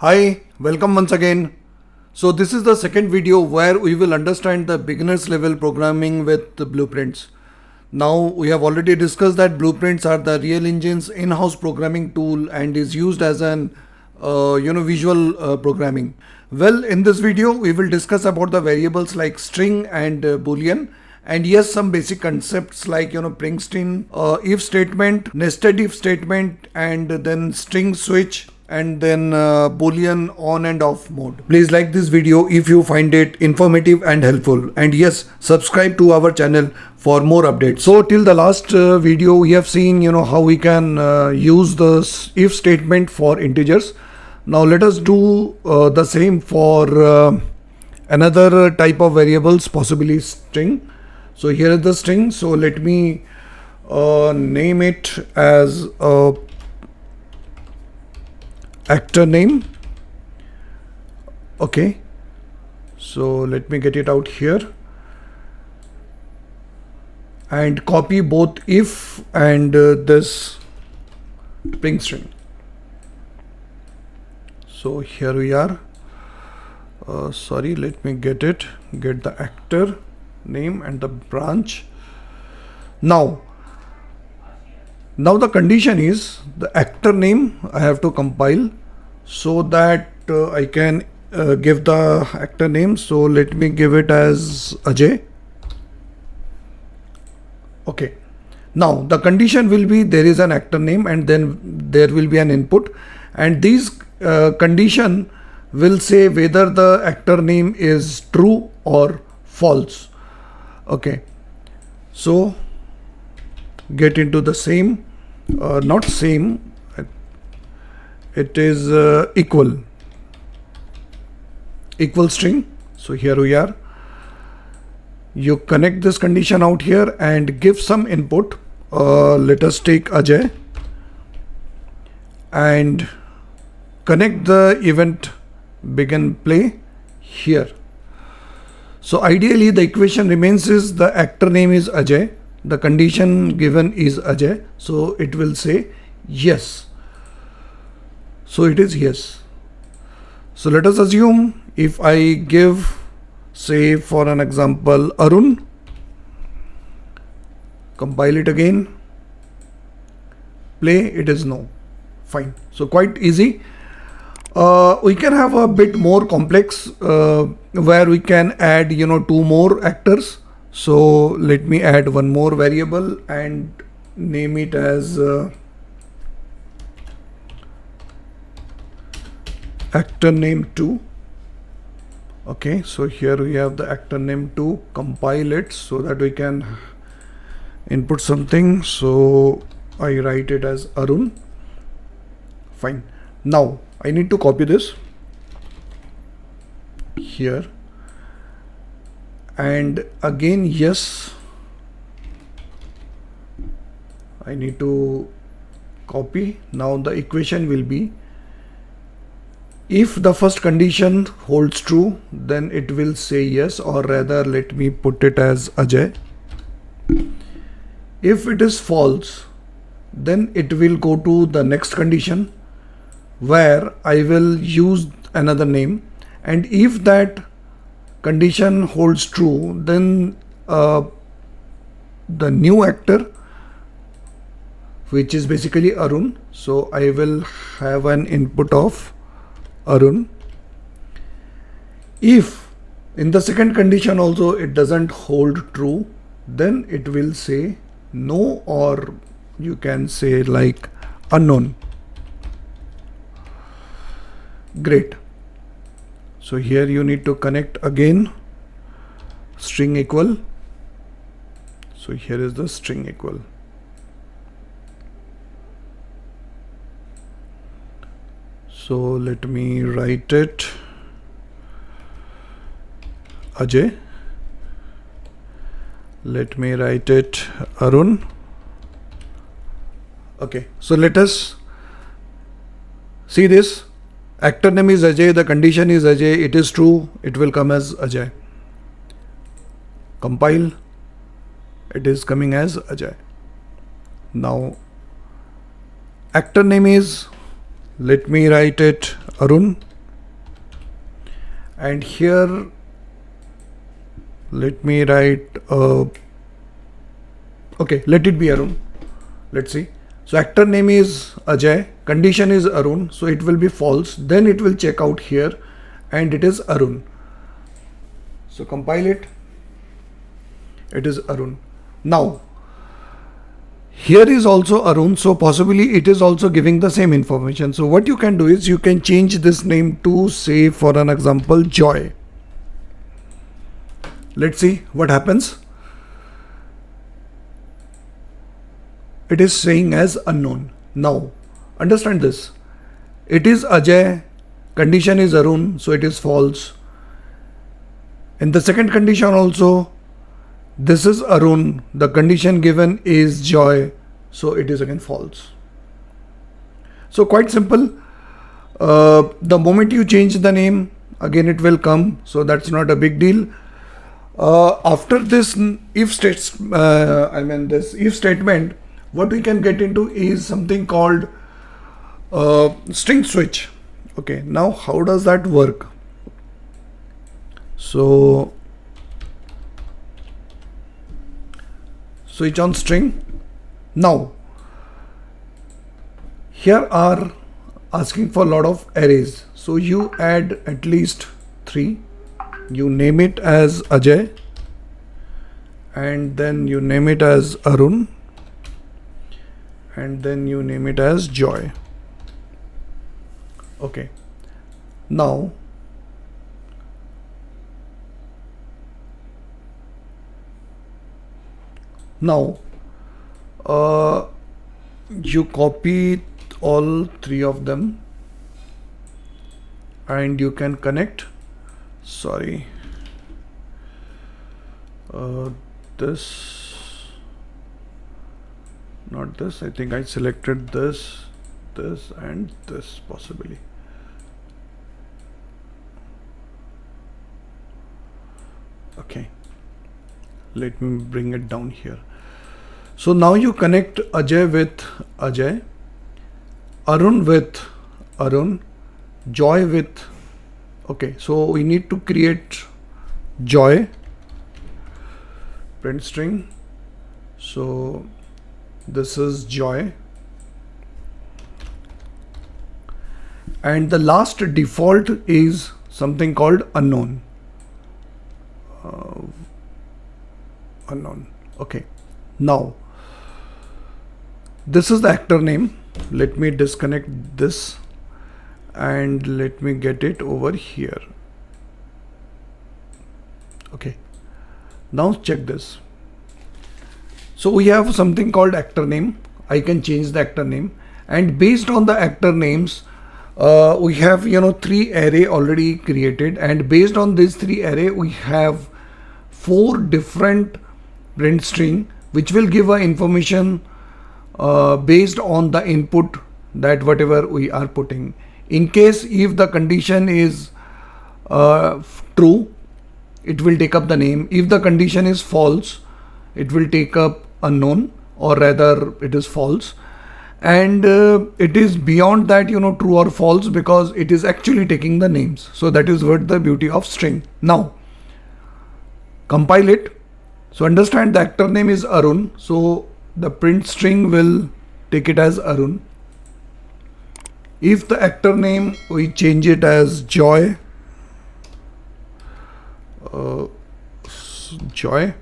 Hi, welcome once again. So this is the second video where we will understand the beginners level programming with the blueprints. Now we have already discussed that blueprints are the Real Engine's in-house programming tool and is used as an visual programming. Well, in this video we will discuss about the variables like string and boolean, and yes, some basic concepts like print string, if statement, nested if statement, and then string switch, and then boolean on and off mode. Please like this video if you find it informative and helpful, and yes, subscribe to our channel for more updates. So till the last video we have seen how we can use the if statement for integers. Now let us do the same for another type of variables, possibly string. So here is the string. So let me name it as actor name. Okay, so let me get it out here and copy both if and this string string. So here we are. Sorry, let me get the actor name and the branch. Now the condition is the actor name I have to compile so that I can give the actor name. So let me give it as Ajay. Okay, now the condition will be there is an actor name and then there will be an input, and these condition will say whether the actor name is true or false. Okay, so get into the same, not same, it is equal string. So here we are. You connect this condition out here and give some input. Let us take Ajay and connect the event begin play here. So ideally the equation remains is the actor name is Ajay, the condition given is Ajay, so it will say yes. So it is yes. So let us assume if I give, say for an example, Arun, compile it again, play, it is no. Fine. So quite easy. We can have a bit more complex where we can add two more actors. So let me add one more variable and name it as actor name 2. Okay, so here we have the actor name 2. Compile it so that we can input something. So I write it as Arun. Fine. Now I need to copy this here, and again yes, I need to copy. Now the equation will be, if the first condition holds true, then it will say yes, or rather let me put it as Ajay. If it is false, then it will go to the next condition where I will use another name, and if that condition holds true, then the new actor, which is basically Arun, so I will have an input of Arun. If in the second condition also it doesn't hold true, then it will say no, or you can say like unknown. Great. So here you need to connect again string equal. So here is the string equal. So let me write it Ajay. Let me write it Arun. Okay, so let us see this. Actor name is Ajay, the condition is Ajay, it is true, it will come as Ajay. Compile, it is coming as Ajay. Now actor name is, let me write it Arun. and here let me write okay, let it be Arun. Let's see. So actor name is Ajay, condition is Arun, so it will be false. Then it will check out here and it is Arun. So compile it. It is Arun. Now here is also Arun, so possibly it is also giving the same information. So what you can do is you can change this name to, say for an example, Joy. Let's see what happens. It is saying as unknown. Now understand this. It is Ajay, condition is Arun, so it is false. In the second condition also, this is Arun, the condition given is Joy, so it is again false. So quite simple. The moment you change the name, again it will come, so that's not a big deal. After this if statement, what we can get into is something called string switch. Okay, now how does that work? So switch on string. Now here are asking for a lot of arrays, so you add at least 3. You name it as Ajay and then you name it as Arun and then you name it as Joy. Okay, now you copy all 3 of them and you can connect. Sorry, this, not this. I think I selected this and this possibly. Okay, let me bring it down here. So now you connect Ajay with Ajay, Arun with Arun, Joy with, okay, so we need to create Joy, print string. So this is Joy, and the last default is something called unknown. Unknown. Okay, now this is the actor name. Let me disconnect this and let me get it over here. Okay, now check this. So we have something called actor name. I can change the actor name, and based on the actor names we have 3 array already created, and based on these 3 array we have 4 different print string which will give a information based on the input that whatever we are putting. In case if the condition is true, it will take up the name. If the condition is false, it will take up unknown, or rather it is false. And it is beyond that true or false, because it is actually taking the names. So that is what the beauty of string. Now compile it. So understand the actor name is Arun, so the print string will take it as Arun. If the actor name we change it as Joy, Joy,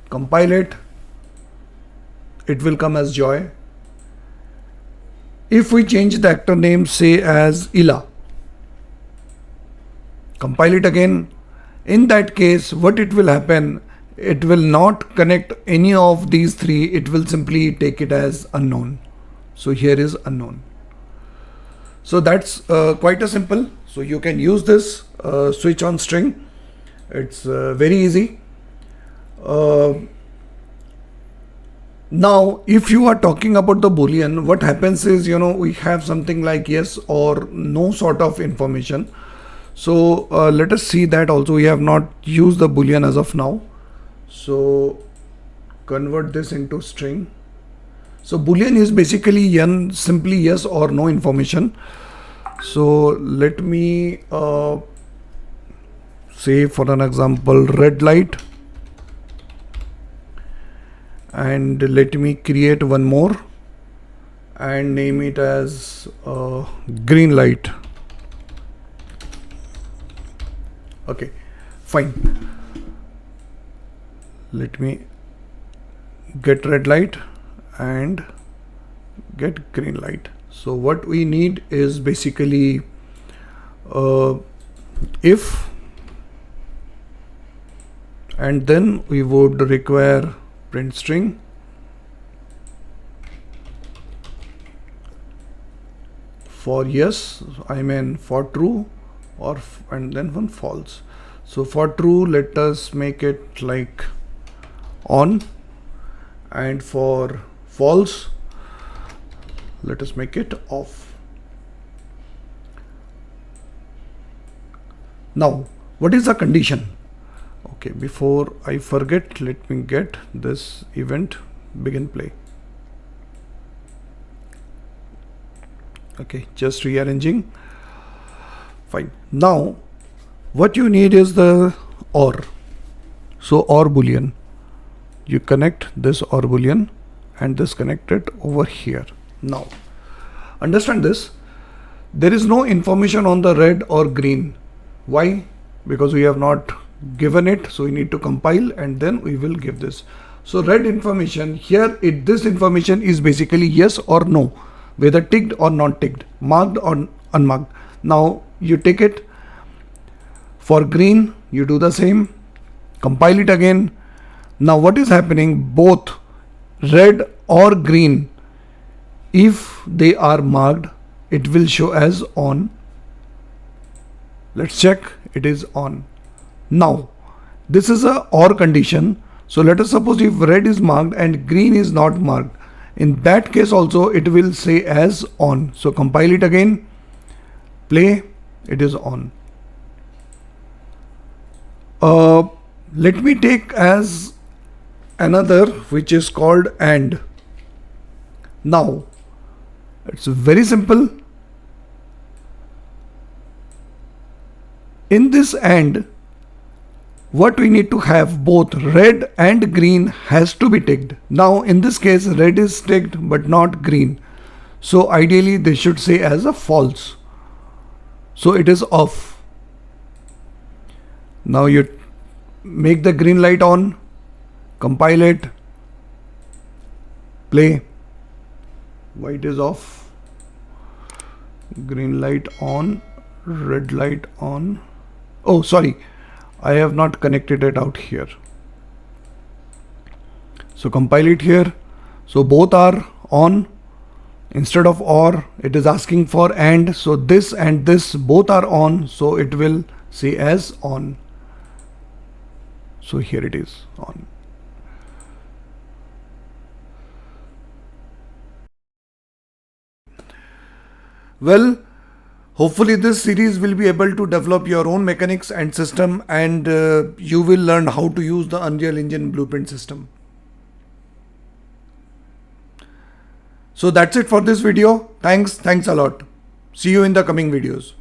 compile it, it will come as Joy. If we change the actor name, say as Ila, compile it again, in that case what it will happen, it will not connect any of these 3, it will simply take it as unknown. So here is unknown. So that's quite a simple. So you can use this switch on string. It's very easy. Now if you are talking about the Boolean, what happens is we have something like yes or no sort of information. So let us see that also. We have not used the Boolean as of now, so convert this into string. So Boolean is basically simply yes or no information. So let me say for an example red light, and let me create one more and name it as green light. Okay, fine. Let me get red light and get green light. So what we need is basically if, and then we would require print string for yes, I mean for true, or and then one false. So for true, let us make it like on, and for false, let us make it off. Now, what is the condition? Okay, before I forget, let me get this event begin play. Okay, just rearranging. Fine. Now, what you need is the OR. So OR Boolean. You connect this OR Boolean and this connected over here. Now, understand this. There is no information on the red or green. Why? Because we have not given it. So we need to compile and then we will give this. So red information here, this information is basically yes or no, whether ticked or not ticked, marked or unmarked. Now you take it. For green, you do the same, compile it again. Now what is happening? Both red or green, if they are marked, it will show as on. Let's check, it is on. Now this is a OR condition. So let us suppose if red is marked and green is not marked, in that case also it will say as on. So compile it again, play, it is on. Let me take as another which is called AND. Now it's very simple. In this AND, what we need to have, both red and green has to be ticked. Now in this case red is ticked but not green, so ideally they should say as a false, so it is off. Now you make the green light on, compile it, play. White is off, green light on, red light on. Oh sorry, I have not connected it out here. So compile it here. So both are on. Instead of OR, it is asking for AND. So this and this both are on. So it will say as on. So here it is on. Well, hopefully this series will be able to develop your own mechanics and system, and you will learn how to use the Unreal Engine blueprint system. So that's it for this video. Thanks a lot. See you in the coming videos.